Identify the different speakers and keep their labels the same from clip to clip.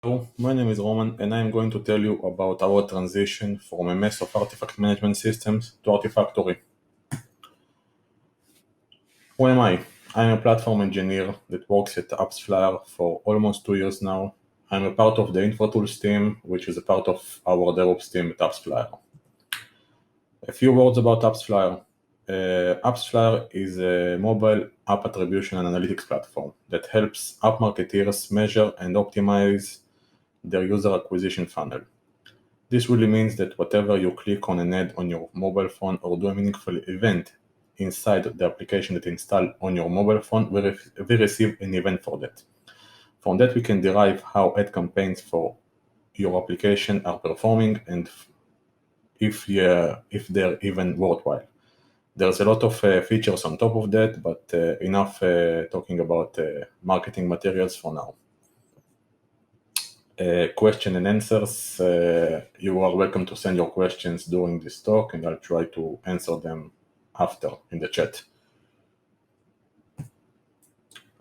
Speaker 1: Hello, my name is Roman and I'm going to tell you about our transition from a mess of artifact management systems to Artifactory. Who am I? I'm a platform engineer that works at AppsFlyer for almost 2 years now. I'm a part of the InfraTools team, which is a part of our DevOps team at AppsFlyer. A few words about AppsFlyer. AppsFlyer is a mobile app attribution and analytics platform that helps app marketeers measure and optimize their user acquisition funnel. This really means that whatever you click on an ad on your mobile phone or do a meaningful event inside the application that installed on your mobile phone, we receive an event for that. From that, we can derive how ad campaigns for your application are performing and if they're even worthwhile. There's a lot of features on top of that, but enough talking about marketing materials for now. Question and answers. You are welcome to send your questions during this talk and I'll try to answer them after in the chat.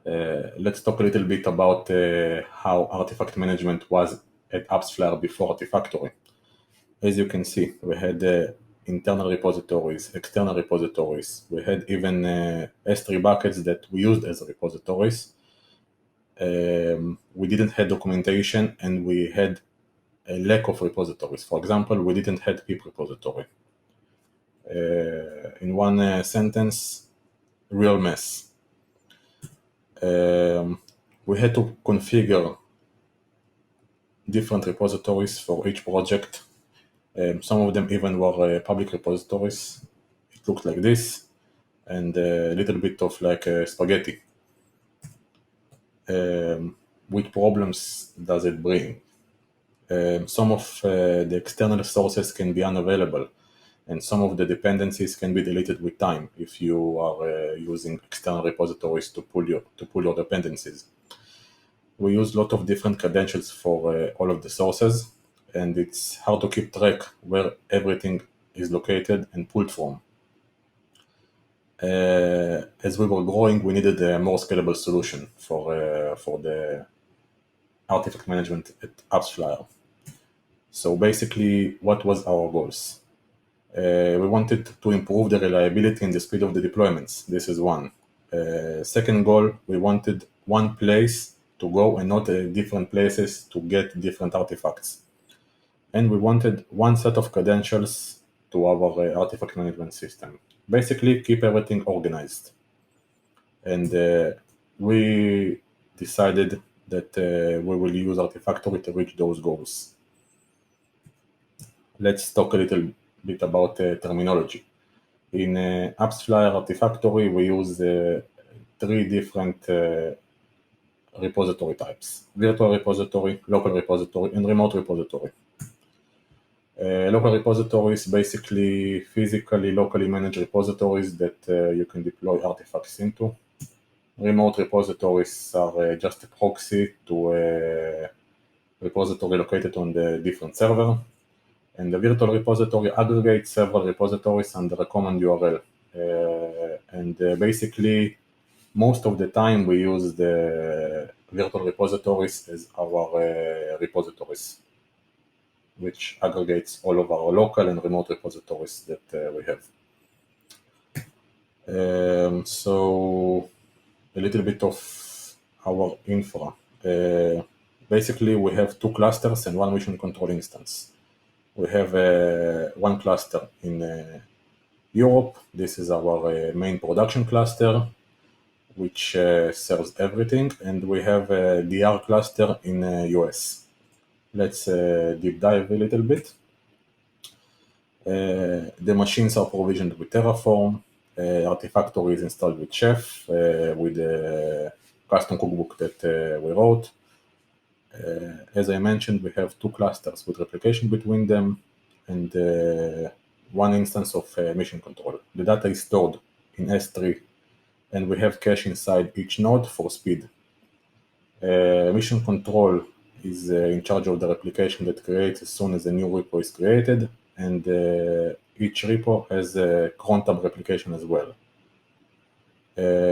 Speaker 1: Let's talk a little bit about how artifact management was at AppsFlyer before Artifactory. As you can see, we had internal repositories, external repositories. We had even S3 buckets that we used as repositories. We didn't have documentation and we had a lack of repositories. For example, we didn't have pip repository. In one sentence, real mess. We had to configure different repositories for each project. Some of them even were public repositories. It looked like this, and a little bit of like spaghetti. Which problems does it bring? Some of the external sources can be unavailable, and some of the dependencies can be deleted with time if you are using external repositories to pull your dependencies. We use a lot of different credentials for all of the sources, and it's hard to keep track where everything is located and pulled from. As we were growing, we needed a more scalable solution for the artifact management at AppsFlyer. So basically, what was our goals? We wanted to improve the reliability and the speed of the deployments. This is one. Second goal, we wanted one place to go and not different places to get different artifacts. And we wanted one set of credentials to our artifact management system. Basically, keep everything organized. And we decided that we will use Artifactory to reach those goals. Let's talk a little bit about terminology. In AppsFlyer Artifactory, we use 3 different repository types: virtual repository, local repository, and remote repository. Local repositories basically physically locally managed repositories that you can deploy artifacts into. Remote repositories are just a proxy to a repository located on the different server. And the virtual repository aggregates several repositories under a common URL. Basically, most of the time we use the virtual repositories as our repositories, which aggregates all of our local and remote repositories that we have. So a little bit of our infra. Basically, we have 2 clusters and 1 mission control instance. We have one cluster in Europe. This is our main production cluster, which serves everything. And we have a DR cluster in US. Let's deep dive a little bit. The machines are provisioned with Terraform. Artifactory is installed with Chef, with the custom cookbook that we wrote. As I mentioned, we have 2 clusters with replication between them and 1 instance of mission control. The data is stored in S3 and we have cache inside each node for speed. Mission control is in charge of the replication that creates as soon as a new repo is created, and each repo has a cron tab replication as well.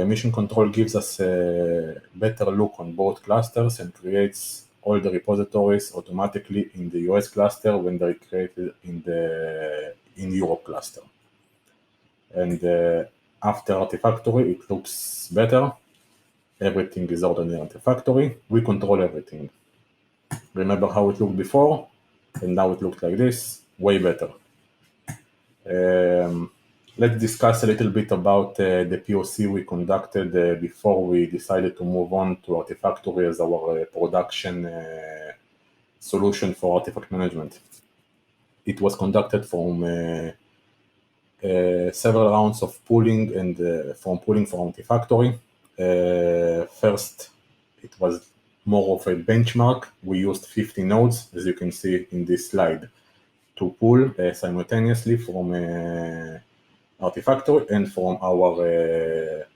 Speaker 1: Mission control gives us a better look on both clusters and creates all the repositories automatically in the US cluster when they're created in Europe cluster. And after Artifactory, it looks better. Everything is ordered in Artifactory. We control everything. Remember how it looked before? And now it looks like this, way better. Let's discuss a little bit about the POC we conducted before we decided to move on to Artifactory as our production solution for artifact management. It was conducted from several rounds of pooling and from pooling for Artifactory. First, it was more of a benchmark. We used 50 nodes, as you can see in this slide, to pull simultaneously from Artifactory and from our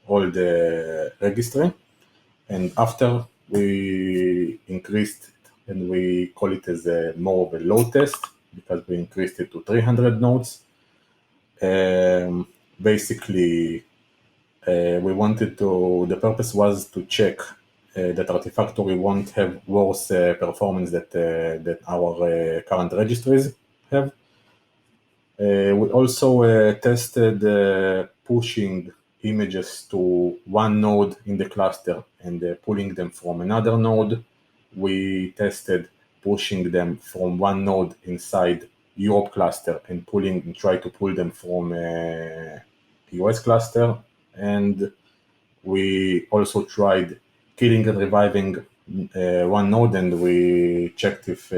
Speaker 1: old registry. And after we increased it, and we call it as more of a load test, because we increased it to 300 nodes. Basically, the purpose was to check that Artifactory won't have worse performance that our current registries have. We also tested pushing images to one node in the cluster and pulling them from another node. We tested pushing them from one node inside Europe cluster and try to pull them from US cluster. And we also tried killing and reviving one node, and we checked if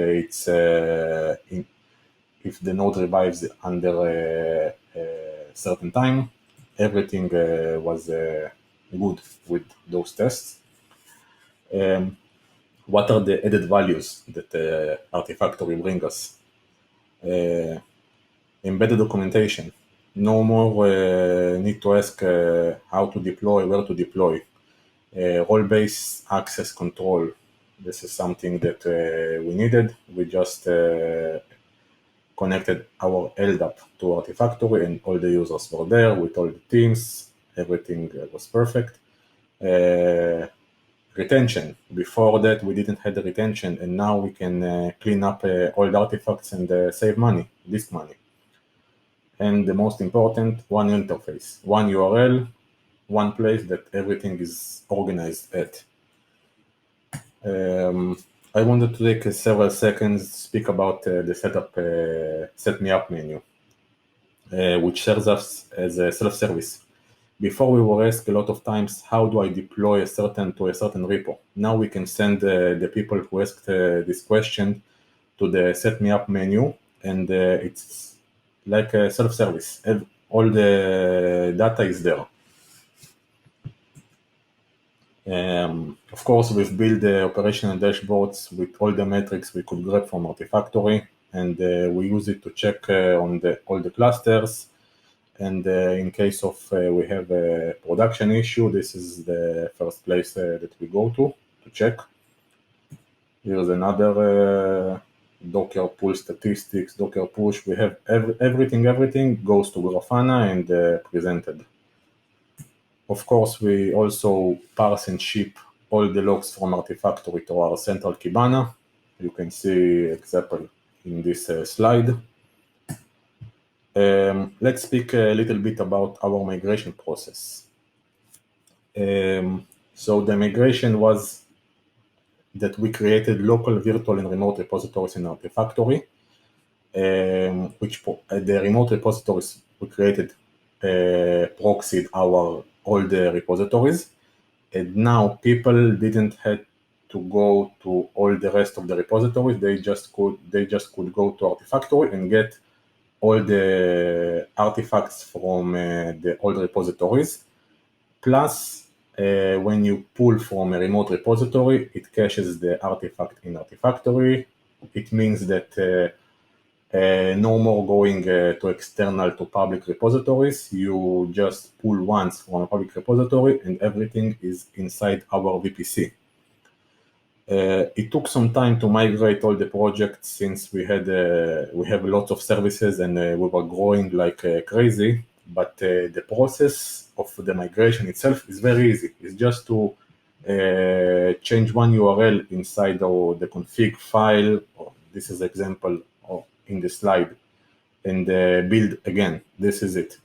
Speaker 1: if the node revives under a certain time. Everything was good with those tests. What are the added values that Artifactory brings us? Embedded documentation. No more need to ask how to deploy, where to deploy. Role-based access control. This is something that we needed. We just connected our LDAP to Artifactory, and all the users were there with all the teams. Everything was perfect. Retention. Before that, we didn't have the retention, and now we can clean up all the artifacts and save money, disk money. And the most important, one interface, one URL, one place that everything is organized at. I wanted to take several seconds to speak about the set me up menu, which serves us as a self-service. Before we were asked a lot of times, how do I deploy a certain repo? Now we can send the people who asked this question to the set me up menu, and it's like a self-service. All the data is there. Of course, we've built the operational dashboards with all the metrics we could grab from Artifactory, and we use it to check on all the clusters. And in case of we have a production issue, this is the first place that we go to check. Here's another Docker pull statistics, Docker push. We have everything goes to Grafana and presented. Of course, we also parse and ship all the logs from Artifactory to our central Kibana. You can see example in this slide. Let's speak a little bit about our migration process. So the migration was that we created local, virtual, and remote repositories in Artifactory, which the remote repositories we created proxied all the repositories, and now people didn't have to go to all the rest of the repositories. They just could go to Artifactory and get all the artifacts from the old repositories. Plus, when you pull from a remote repository, it caches the artifact in Artifactory. It means that no more going to external to public repositories. You just pull once from a public repository and everything is inside our VPC. It took some time to migrate all the projects since we have lots of services and we were growing like crazy, but the process of the migration itself is very easy. It's just to change one URL inside the config file, this is example in the slide, and build again. This is it.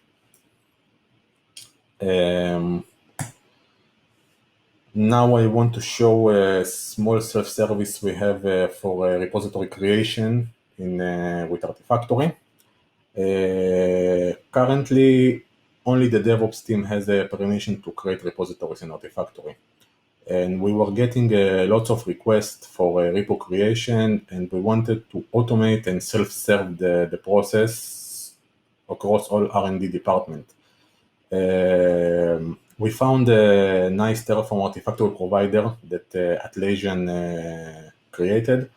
Speaker 1: Now I want to show a small self-service we have for repository creation with Artifactory. Currently, only the DevOps team has a permission to create repositories in Artifactory. And we were getting lots of requests for repo creation, and we wanted to automate and self-serve the process across all R&D department. We found a nice Terraform Artifactory provider that Atlassian created,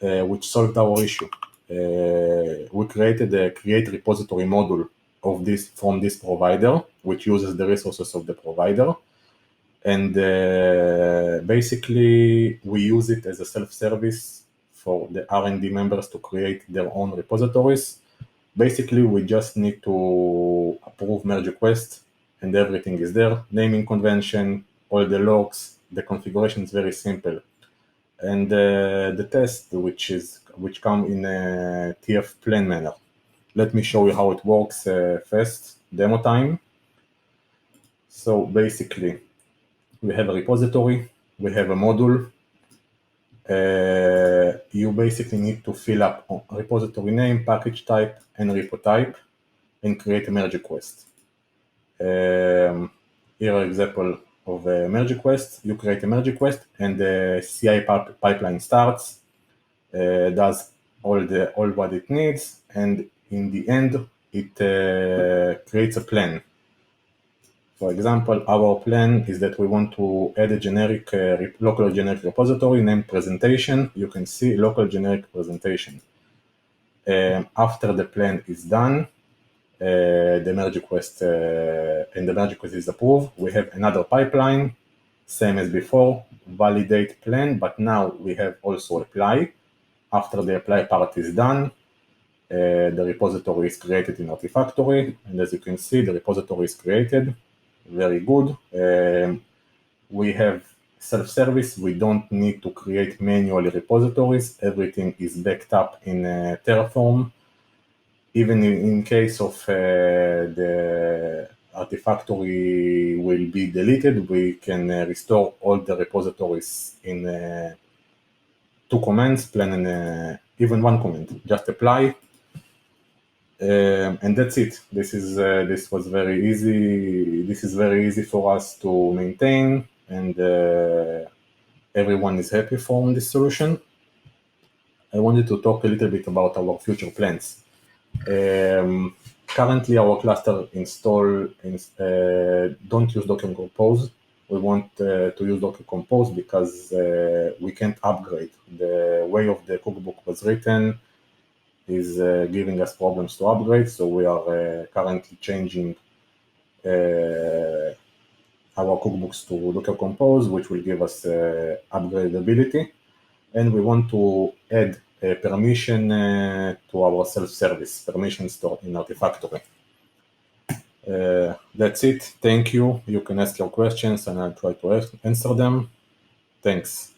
Speaker 1: which solved our issue. We created a create repository module from this provider, which uses the resources of the provider. And basically, we use it as a self-service for the R&D members to create their own repositories. Basically, we just need to approve merge request, and everything is there. Naming convention, all the logs, the configuration is very simple. And the test, which come in a TF plain manner. Let me show you how it works first. Demo time. So basically, we have a repository, we have a module. You basically need to fill up repository name, package type, and repo type, and create a merge request. Here an example of a merge request. You create a merge request, and the CI pipeline starts, does all what it needs, and in the end, it creates a plan. For example, our plan is that we want to add a generic, local generic repository named presentation. You can see local generic presentation. After the plan is done, the merge request is approved. We have another pipeline, same as before, validate plan, but now we have also apply. After the apply part is done, the repository is created in Artifactory, and as you can see, the repository is created. Very good. We have self-service. We don't need to create manually repositories. Everything is backed up in Terraform. Even in case of the Artifactory will be deleted, we can restore all the repositories in 2 commands, plan and even 1 command. Just apply. And that's it. This was very easy. This is very easy for us to maintain, and everyone is happy from this solution. I wanted to talk a little bit about our future plans. Currently, our cluster don't use Docker Compose. We want to use Docker Compose because we can't upgrade. The way of the cookbook was written is giving us problems to upgrade, so we are currently changing our cookbooks to Docker Compose, which will give us upgradability, and we want to add a permission to our self-service, permission store in Artifactory. That's it. Thank you. You can ask your questions and I'll try to answer them. Thanks.